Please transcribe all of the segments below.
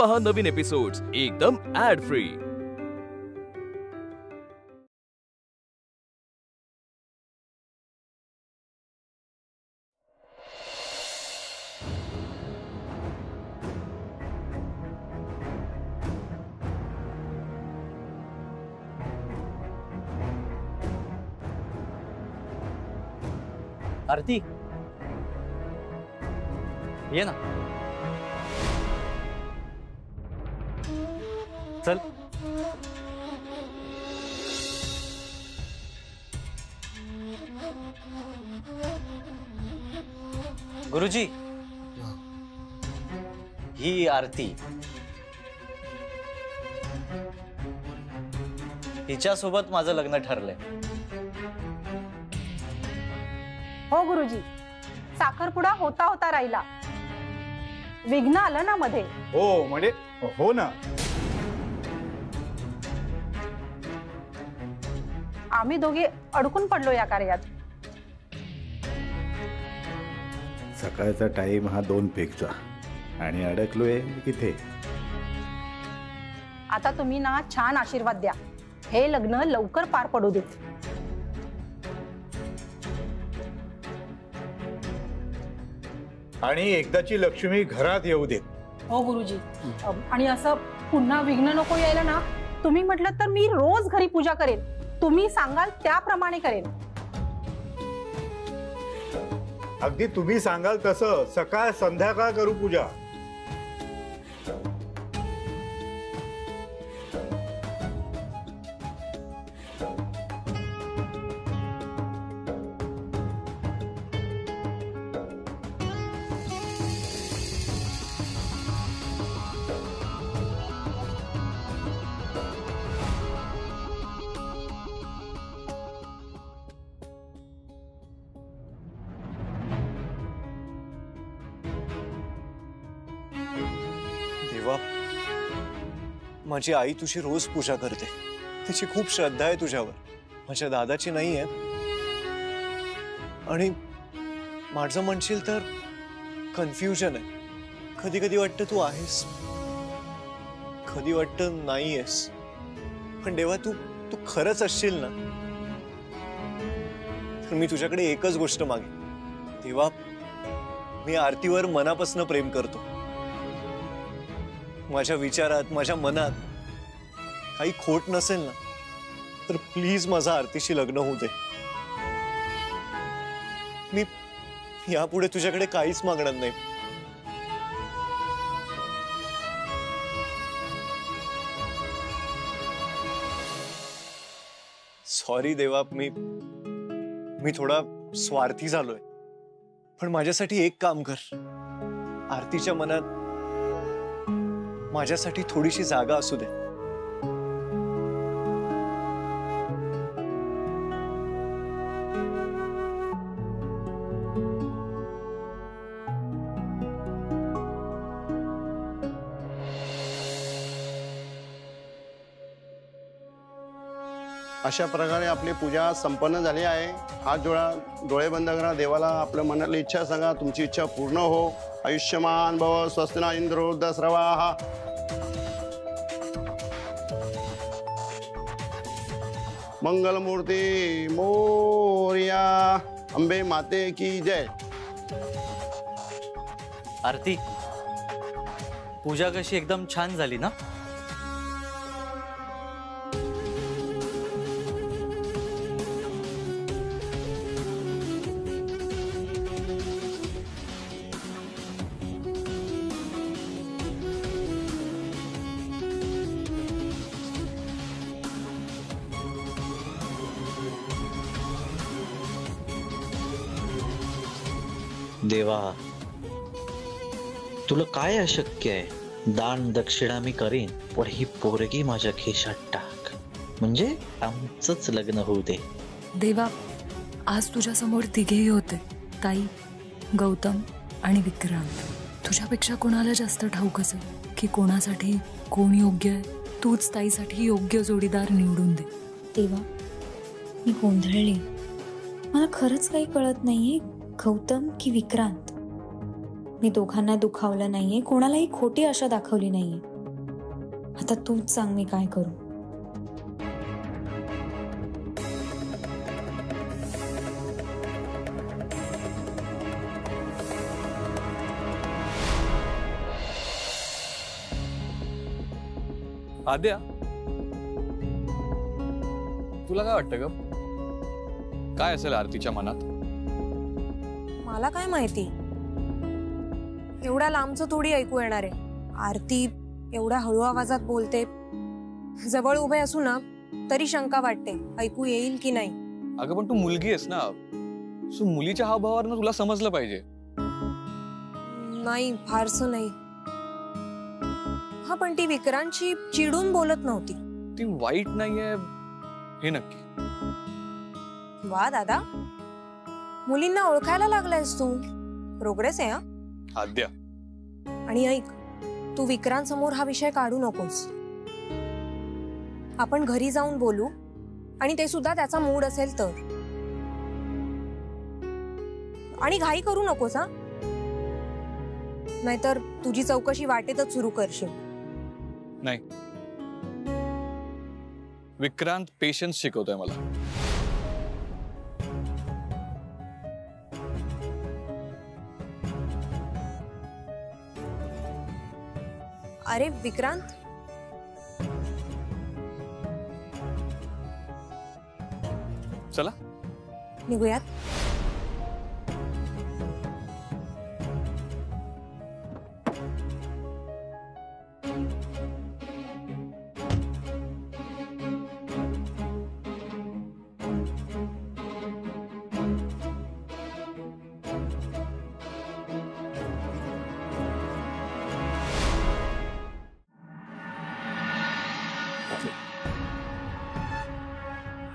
पहा नवीन एपिसोड्स एकदम add free. आरती ये ना, चल। गुरुजी, ही आरती, हिच्यासोबत माझं लग्न ठरलंय। हो गुरुजी, साखरपुडा होता होता राहिला, विघ्न आलं ना मध्ये। हो म्हणजे हो ना, आम्ही दोघे अडकून पडलो या कार्यात। सकाळचा टाइम हा 2 पेकचा आणि अडकलोय इथे। आता तुम्ही ना छान आशीर्वाद द्या, हे लग्न लवकर पार पडू देत। आणि एकदाची लक्ष्मी घरात येऊ देत। हो गुरुजी, आणि असं पुन्हा विघ्न नको यायला ना। तुम्ही म्हटलं तर मी रोज घरी पूजा करेन, तुम्ही सांगाल त्याप्रमाणे करेन। अगदी तुम्ही सांगाल तसं सकाळ संध्याकाळ करू पूजा। देवा, माझी आई तुझी रोज पूजा करते, तिची खूप श्रद्धा आहे तुझ्यावर, माझ्या दादाची नाही आहे। आणि माझं म्हणशील तर कन्फ्युजन आहे, कधी कधी वाटतं तू आहेस, कधी वाटतं नाही आहेस। पण देवा, तू तू खरंच असशील ना, तर मी तुझ्याकडे एकच गोष्ट मागेन। देवा, मी आरतीवर मनापासून प्रेम करतो, माझ्या विचारात माझ्या मनात काही खोट नसेल ना, तर प्लीज माझं आरतीशी लग्न होऊ दे। मी यापुढे तुझ्याकडे काहीच मागणार नाही। सॉरी देवा, मी थोडा स्वार्थी झालोय, पण माझ्यासाठी एक काम कर, आरतीच्या मनात माझ्यासाठी थोडीशी जागा असू दे। अशा प्रकारे आपली पूजा संपन्न झाली आहे। हात जोडा, डोळे बंद करा, देवाला आपल्या मनातली इच्छा सांगा, तुमची इच्छा पूर्ण हो। आयुष्यमान भव, स्वस्तिना इंद्रो वृद्धश्रवाः। मंगलमूर्ती मोरया, अंबे माते की जय। आरती, पूजा कशी एकदम छान झाली ना? देवा, तुला काय अशक्य आहे? दान दक्षिणा मी करीन, पण ही पोरगी माझ्या खिशात टाक, म्हणजे आमचंच लग्न होऊ दे। देवा, आज तुझ्या समोर तिघेही होते, ताई, गौतम आणि विक्रांत। तुझ्यापेक्षा कोणाला जास्त ठाऊक असेल की कोणासाठी कोण योग्य आहे? तूच ताईसाठी योग्य जोडीदार निवडून दे। देवा, मी गोंधळली, मला खरंच काही कळत नाहीये, गौतम की विक्रांत। मी दोघांना दुखावलं नाहीये, कोणालाही खोटी आशा दाखवली नाहीये। आता तूच सांग मी काय करू. आद्या, तुला काय वाटतं ग? काय असेल आरतीच्या मनात? मला काय माहिती, एवढ्या लांबचं थोडी ऐकू येणार आहे. आरती एवढ्या हळू आवाजात बोलते, जवळ उभे असू ना तरी शंका वाटते ऐकू येईल की नाही. अगं पण तू मुलगी आहेस ना, सो मुलीच्या हावभावावरनं तुला समजलं पाहिजे. नाही, फारसं नाही. हा, पण ती विक्रांतची चिडून बोलत नव्हती. ती वाईट नाहीये हे नक्की. वा दादा, मुलींना ओळखायला लागलायस तू. प्रोग्रेस आहे हा. आद्या, आणि ऐक, तू विक्रांत समोर हा विषय काढू नकोस. आपण घरी जाऊन बोलू, आणि ते सुद्धा त्याचा मूड असेल तर. आणि घाई करू नकोस हा, नाहीतर तुझी चौकशी वाटेतच सुरू करशील. नाही, विक्रांत पेशन्स शिकवतोय मला. अरे विक्रांत, चला निघूयात.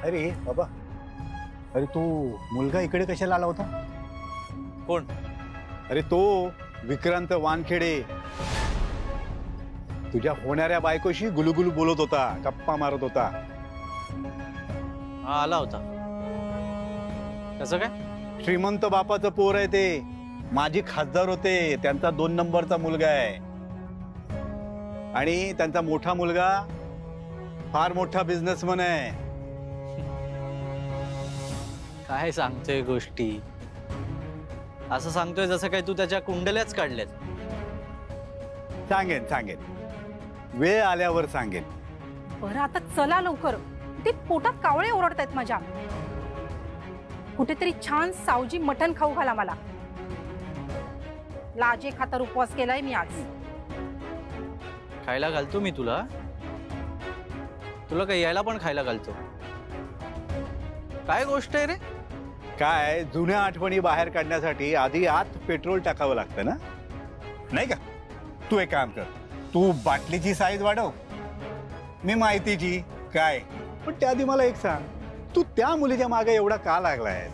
अरे बाबा, अरे तू मुलगा इकडे कशाला आला होता? कोण? अरे तो विक्रांत वानखेडे. तुझ्या होणाऱ्या बायकोशी गुलुगुलू बोलत होता, गप्पा मारत होता. हा, आला होता. कसं काय? श्रीमंत बापाचं पोर आहे ते. माजी खासदार होते, त्यांचा 2 नंबरचा मुलगा आहे. आणि त्यांचा मोठा मुलगा फार मोठा बिझनेसमन आहे. काय सांगतोय गोष्टी? असं सांगतोय जसं काय तू त्याच्या कुंडल्याच काढल्यात. सांगेन सांगेन, वेळ आल्यावर सांगेन. बरं आता चला लवकर, ते पोटात कावळे ओरडतायत माझ्या. कुठेतरी छान सावजी मटण खाऊ घाला मला. लाजे खातर उपवास केलाय मी आज. खायला घालतो मी तुला. तुला काही यायला पण खायला घालतो. काय गोष्ट आहे रे? काय, जुन्या आठवणी बाहेर काढण्यासाठी आधी आत पेट्रोल टाकावं लागतं ना, नाही का? तू एक काम कर, तू बाटलीची साईज वाढव, मी माहितीची काय. पण त्याआधी मला एक सांग, तू त्या मुलीच्या मागे एवढा का लागलाय?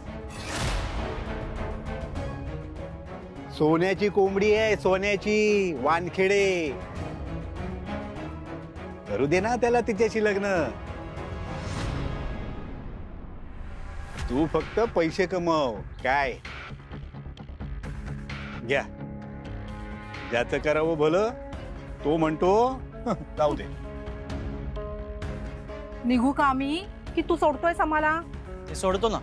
सोन्याची कोंबडी आहे, सोन्याची. वानखेडे, करू दे ना त्याला तिच्याशी लग्न. तू फक्त पैसे कमव. काय घ्या, ज्याचं करावं भलं तो म्हणतो जाऊ दे. निघू का आम्ही, की तू सोडतोयस आम्हाला? ते सोडतो ना.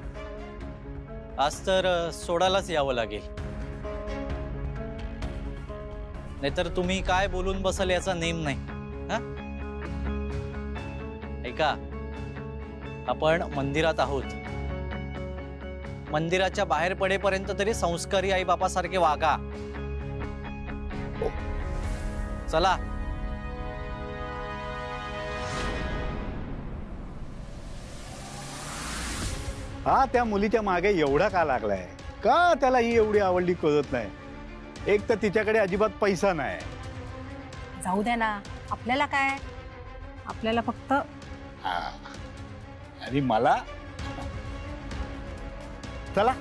आज तर सोडायलाच यावं लागेल, नाहीतर तुम्ही काय बोलून बसाल याचा नेम नाही. हा, ऐका, आपण मंदिरात आहोत. मंदिराच्या बाहेर पडेपर्यंत तरी संस्कारी आई बापासारखे वागा. चला. हा, त्या मुलीच्या मागे एवढा का लागलाय? का त्याला ही एवढी आवडली कळत नाही? एक तर तिच्याकडे अजिबात पैसा नाही. जाऊ द्या ना, आपल्याला काय, आपल्याला फक्त. आणि मला चला.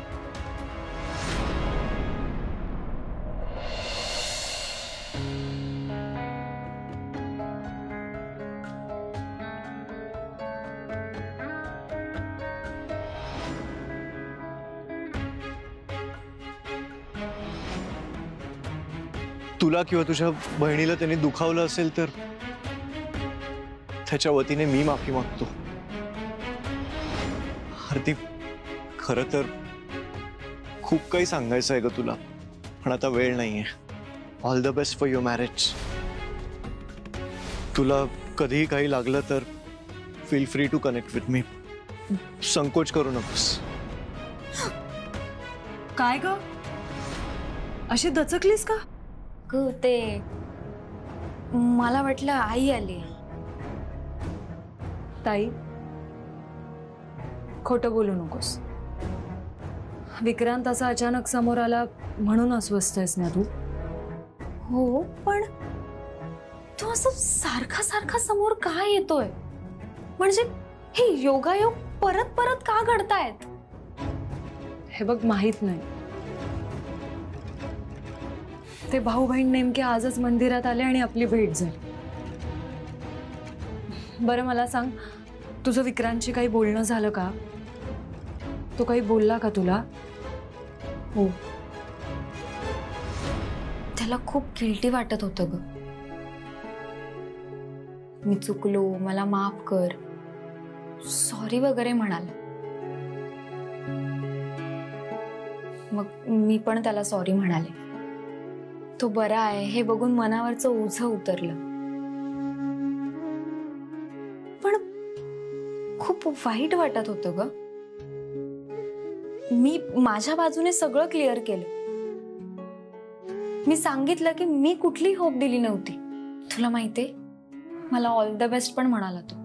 तुला किंवा तुझ्या बहिणीला त्यांनी दुखावलं असेल तर त्याच्या वतीने मी माफी मागतो. आरती, खरं तर खूप काही सांगायचं आहे ग तुला, पण आता वेळ नाहीये. All the best for your marriage. तुला कधीही काही लागलं तर feel free to connect with me. संकोच करू नकोस. काय ग, अशी दचकलीस का? ते मला वाटलं आई आली. ताई, खोटं बोलू नकोस. विक्रांत असा अचानक समोर आला म्हणून अस्वस्थ आहेस ना तू? हो, पण तो असं सारखा सारखा समोर का येतोय? म्हणजे हे योगायोग परत परत का घडतायत? हे बघ, माहित नाही. ते भाऊ बहीण नेमके आजच मंदिरात आले आणि आपली भेट झाली. बरं मला सांग, तुझं विक्रांतशी काही बोलणं झालं का? तो काही बोलला का तुला? हो, त्याला खूप गिल्टी वाटत होतं ग. मी चुकलो, मला माफ कर, सॉरी वगैरे म्हणाला. मग मी पण त्याला सॉरी म्हणाले. तो बरा आहे हे बघून मनावरचं ओझं उतरलं. पण खूप वाईट वाटत होतं ग. मी माझ्या बाजूने सगळं क्लिअर केलं. मी सांगितलं की मी कुठली होप दिली नव्हती. तुला माहितीये, मला ऑल द बेस्ट पण म्हणाला तो.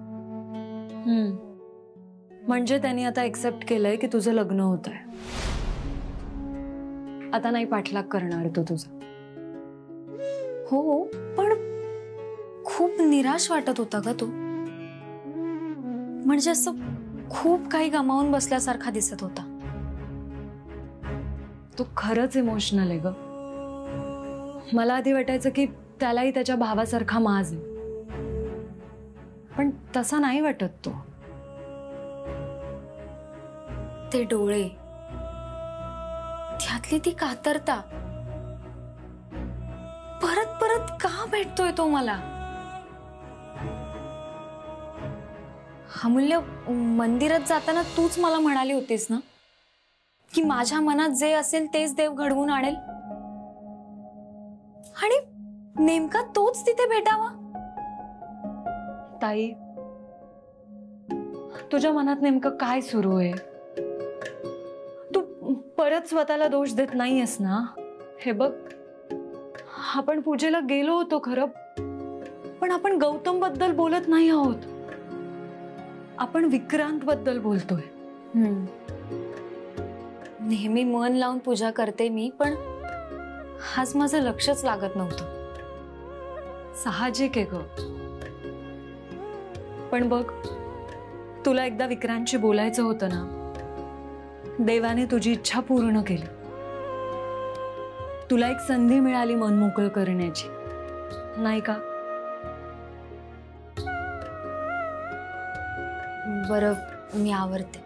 म्हणजे त्यांनी आता एक्सेप्ट केलंय की तुझं लग्न होत आहे. आता नाही पाठलाग करणार तो तुझा. हो, पण खूप निराश वाटत होता ग तो. म्हणजे असं खूप काही गमावून बसल्यासारखा दिसत होता. तो खरंच इमोशनल आहे ग. मला आधी वाटायचं की त्यालाही त्याच्या भावासारखा माज आहे, पण तसा नाही वाटत तो. ते डोळे, त्यातली ती कातरता, परत परत का भेटतोय तो मला? अमूल्य, मंदिरात जाताना तूच मला म्हणाली होतीस ना की माझ्या मनात जे असेल तेच देव घडवून आणेल, आणि नेमका तोच तिथे भेटावा. ताई, तुझ्या मनात नेमकं काय सुरू आहे? तू परत स्वतःला दोष देत नाहीयेस ना? हे बघ, आपण पूजेला गेलो होतो खरं, पण आपण गौतम बद्दल बोलत नाही आहोत. आपण विक्रांत बद्दल बोलतोय. नेहमी मन लावून पूजा करते मी, पण आज माझं लक्षच लागत नव्हतं. साहजिक आहे ग. पण बघ, तुला एकदा विक्रांतशी बोलायचं होतं ना. देवाने तुझी इच्छा पूर्ण केली. तुला एक संधी मिळाली मन मोकळं करण्याची, नाही का? बरं, मी आवरते.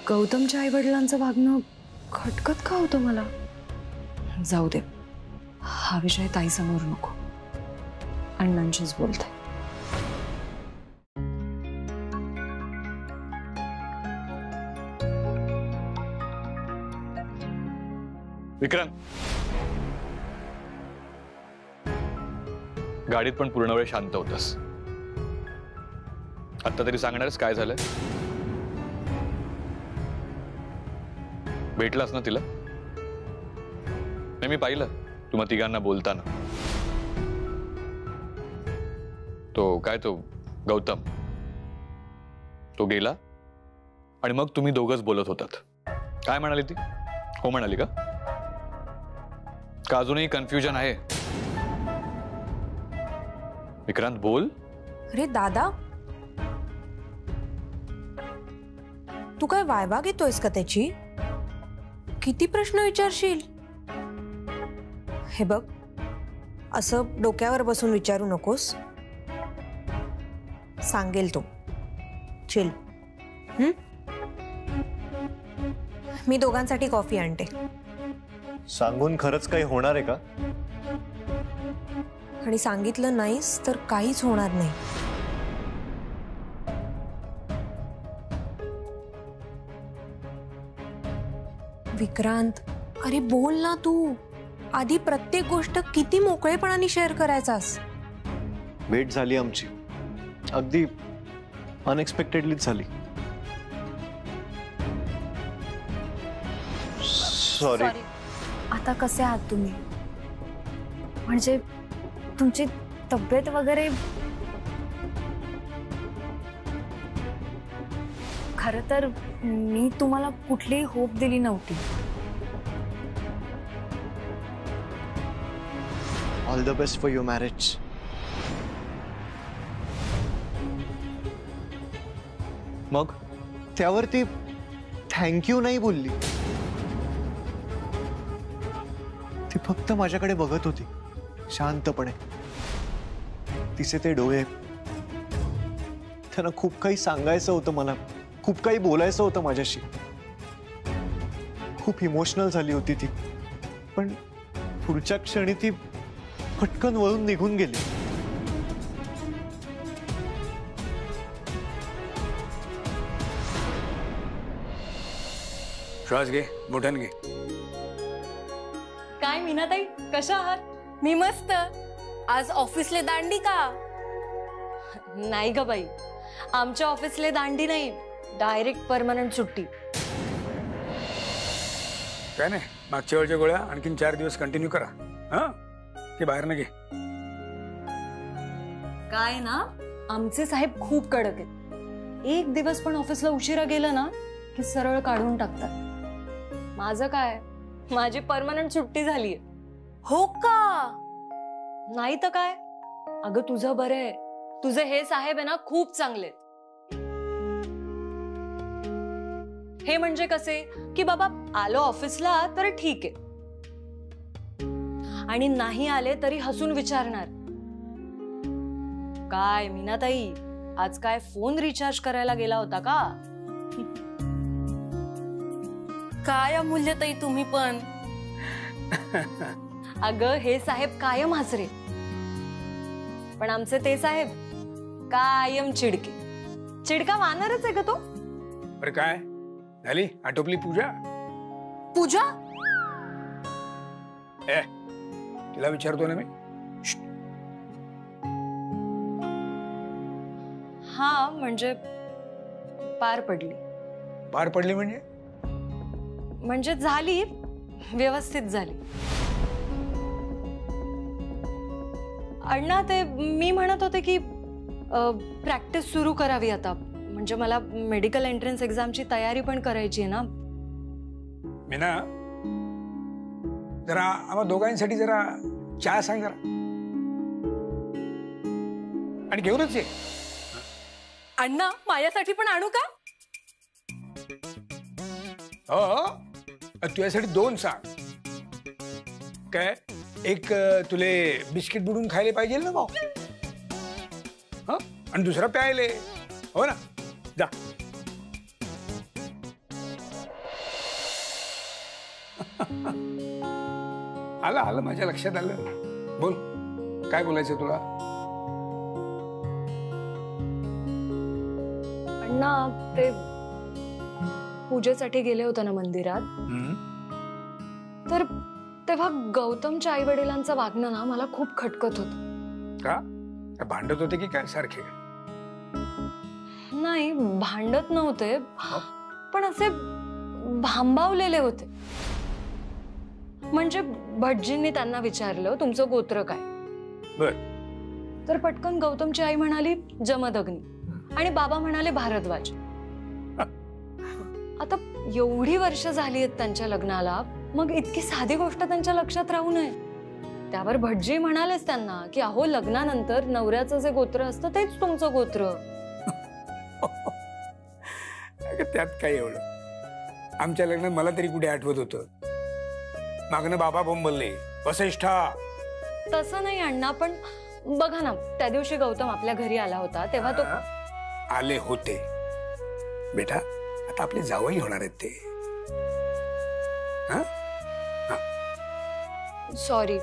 गौतमच्या आई वडिलांचं वागणं खटकत का होतं मला? जाऊ दे, हा विषय ताई समोर नको. अण्णांशीच बोलते. विक्रांत, गाडीत पण पूर्ण वेळ शांत होतास. आता तरी सांगणारच काय झालंय? भेटलास ना तिला? नाही, मी पाहिलं तुम्हा तिघांना बोलताना. तो गौतम, तो गेला आणि मग तुम्ही दोघंच बोलत होतात. काय म्हणाली ती? हो म्हणाली का? अजूनही कन्फ्युजन आहे? विक्रांत, बोल. अरे दादा, तू काय वायवा घेतोयस का त्याची? किती प्रश्न विचारशील? हे बघ, असं डोक्यावर बसून विचारू नकोस. सांगेल तो. चिल. मी दोघांसाठी कॉफी आणते. सांगून खरंच काही होणार आहे का? आणि सांगितलं नाहीस तर काहीच होणार नाही. विक्रांत, अरे बोल ना तू. आधी प्रत्येक गोष्ट किती मोकळेपणाने शेअर करायचास. भेट झाली आमची, अगदी अनएक्सपेक्टेडलीच झाली. सॉरी. आता कसे आहात तुम्ही? म्हणजे तुमची तब्येत वगैरे? खरं तर मी तुम्हाला कुठलीही होप दिली नव्हती. All the best for your marriage. मग त्यावरती थँक्यू नाही बोलली. ती फक्त माझ्याकडे बघत होती शांतपणे. तिचे ते डोळे, त्यांना खूप काही सांगायचं होतं मला, खूप काही बोलायचं होतं माझ्याशी. खूप इमोशनल झाली होती ती, पण पुढच्या क्षणी ती पटकन वळून निघून गेली. श्वास घे, मोठ्याने घे. काय मीनाताई, कशा आहात? मी मस्त. आज ऑफिसले दांडी का? नाही ग बाई, आमच्या ऑफिसले दांडी नाही, डायरेक्ट परमनंट सुट्टी. काय नाही, मागच्या वेळच्या गोळ्या आणखीन 4 दिवस कंटिन्यू करा. हा की बाहेर न घे. काय ना, आमचे साहेब खूप कडक आहेत. एक दिवस पण ऑफिसला उशिरा गेलं ना की सरळ काढून टाकतात. माझं काय, माझी परमनंट सुट्टी झालीये. हो का? नाही तर काय. अगं तुझं बरं आहे, तुझे हे साहेब आहे ना खूप चांगले. हे म्हणजे कसे की बाबा आलो ऑफिसला तर ठीक आहे, आणि नाही आले तरी हसून विचारणार, काय मीनाताई आज काय फोन रिचार्ज करायला गेला होता का? काय अमूल्यताई तुम्ही पण. अगं हे साहेब कायम हसरे, पण आमचे ते साहेब कायम चिडके. चिडका वानरच आहे का तो? बरं काय झाली, आटोपली पूजा? पूजा? तिला विचारतो ना मी. हा म्हणजे पार पडली. पार पडली म्हणजे झाली, व्यवस्थित झाली. अण्णा ते मी म्हणत होते की प्रॅक्टिस सुरू करावी आता. म्हणजे मला मेडिकल एंट्रन्स एक्झामची तयारी पण करायची आहे ना. मीना, जरा आम्हा दोघांसाठी जरा चहा सांग जरा, आणि घेऊनच ये. अण्णा माझ्यासाठी पण आणू का? हो, तुझ्यासाठी 2 सांग. काय, एक तुले बिस्किट बुडून खायला पाहिजे ना भाऊ, हा, आणि दुसरा प्यायले. हो ना, जा. आलं माझ्या लक्षात आलं. बोल, काय बोलायचं तुला? अण्णा ते पूजेसाठी गेले होते ना मंदिरात, तर तेव्हा गौतमच्या आई वडिलांचं वागणं ना मला खूप खटकत होतं. का भांडत होते की काय सारखे? नाही, भांडत नव्हते, पण असे भांबावलेले होते. म्हणजे भटजींनी त्यांना विचारलं तुमचं गोत्र काय. बर. तर पटकन गौतमची आई म्हणाली जमदग्नी, आणि बाबा म्हणाले भारद्वाज. आता एवढी वर्ष झाली आहेत त्यांच्या लग्नाला, मग इतकी साधी गोष्ट त्यांच्या लक्षात राहू नये. त्यावर भटजी म्हणालेच त्यांना की अहो लग्नानंतर नवऱ्याचं जे गोत्र असतं तेच तुमचं गोत्र. त्यात काय एवढं, आमच्या लग्नात मला तरी कुठे आठवत होतं. मागणं बाबा बोंबलले वसिष्ठा. तसं नाही अण्णा, पण बघा ना त्या दिवशी गौतम आपल्या घरी आला होता तेव्हा तो आले होते बेटा, आता आपले जावई होणार आहेत ते. सॉरी.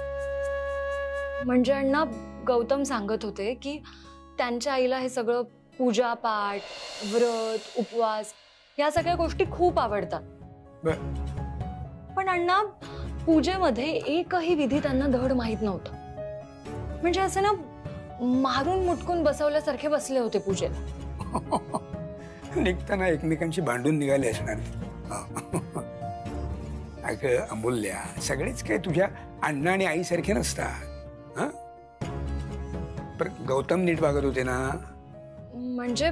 म्हणजे अण्णा, गौतम सांगत होते की त्यांच्या आईला हे सगळं पूजा पाठ, व्रत, उपवास या सगळ्या गोष्टी खूप आवडतात. पण अण्णा, पूजेमध्ये एकही विधी त्यांना धड माहीत नव्हता. म्हणजे असं ना, मारून मुटकून बसवल्यासारखे बसले होते पूजेला. निघताना एकमेकांशी भांडून निघाले असणार. अगं अमूल्या, सगळेच काय तुझ्या अण्णा आणि आई सारखे नसतात. पण गौतम नीट वागत होते ना? म्हणजे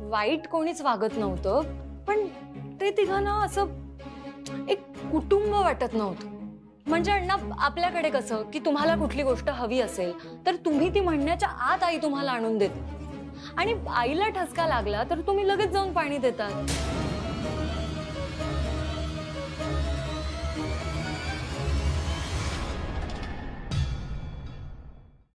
वाईट कोणीच वागत नव्हतं, पण ते तिघांना असं एक कुटुंब वाटत नव्हतं. म्हणजे अण्णा, आपल्याकडे कसं की तुम्हाला कुठली गोष्ट हवी असेल तर तुम्ही ती म्हणण्याच्या आत आई तुम्हाला आणून देते, आणि आईला ठसका लागला तर तुम्ही लगेच जाऊन पाणी देतात.